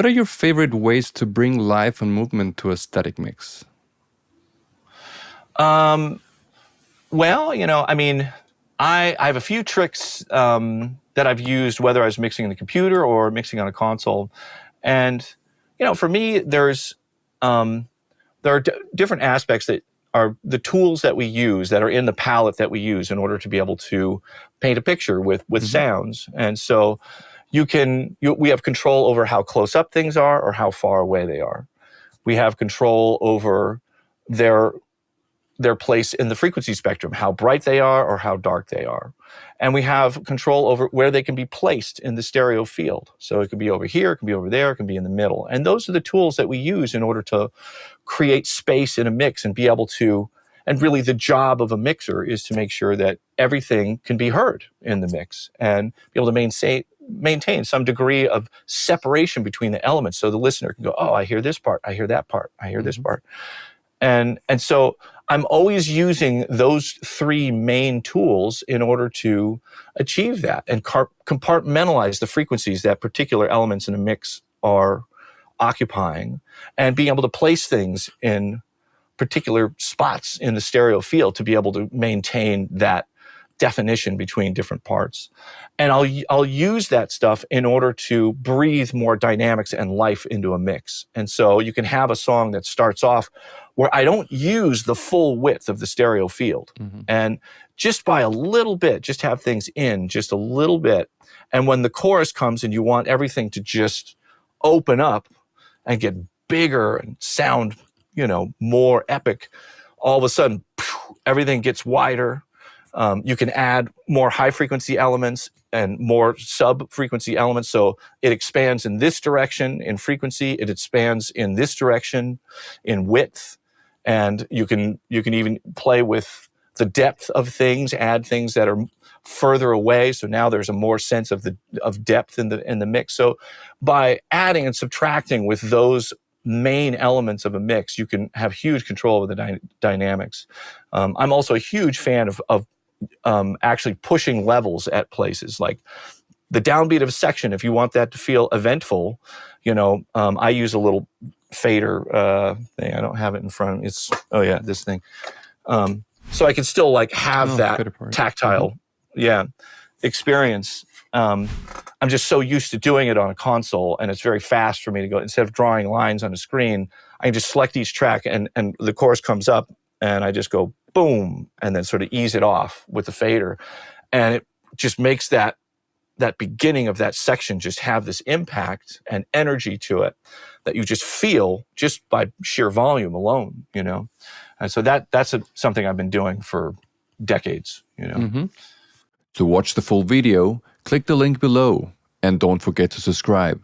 What are your favorite ways to bring life and movement to a static mix? Well, I mean, I have a few tricks that I've used, whether I was mixing in the computer or mixing on a console. And, for me, there are different aspects that are the tools that we use that are in the palette that we use in order to be able to paint a picture with sounds. And so we have control over how close up things are or how far away they are. We have control over their place in the frequency spectrum, how bright they are or how dark they are. And we have control over where they can be placed in the stereo field. So it could be over here, it can be over there, it can be in the middle. And those are the tools that we use in order to create space in a mix and be able to, and really the job of a mixer is to make sure that everything can be heard in the mix and be able to maintain some degree of separation between the elements. So the listener can go, oh, I hear this part, I hear that part, I hear this part. And so I'm always using those three main tools in order to achieve that and compartmentalize the frequencies that particular elements in a mix are occupying and being able to place things in particular spots in the stereo field to be able to maintain that definition between different parts. And I'll use that stuff in order to breathe more dynamics and life into a mix. And so you can have a song that starts off where I don't use the full width of the stereo field. And just by a little bit, just have things in just a little bit. And when the chorus comes and you want everything to just open up and get bigger and sound, more epic, all of a sudden, everything gets wider. You can add more high-frequency elements and more sub-frequency elements. So it expands in this direction in frequency. It expands in this direction in width. And you can even play with the depth of things, add things that are further away. So now there's a more sense of depth in the mix. So by adding and subtracting with those main elements of a mix, you can have huge control over the dynamics. I'm also a huge fan of actually pushing levels at places like the downbeat of a section. If you want that to feel eventful, I use a little fader thing. I don't have it in front of me. This thing. So I can still have that tactile, experience. I'm just so used to doing it on a console, and it's very fast for me to go. Instead of drawing lines on a screen, I can just select each track, and the chorus comes up, and I just go boom, and then sort of ease it off with the fader. And it just makes that beginning of that section just have this impact and energy to it that you just feel just by sheer volume alone, And so that's something I've been doing for decades, To watch the full video, click the link below and don't forget to subscribe.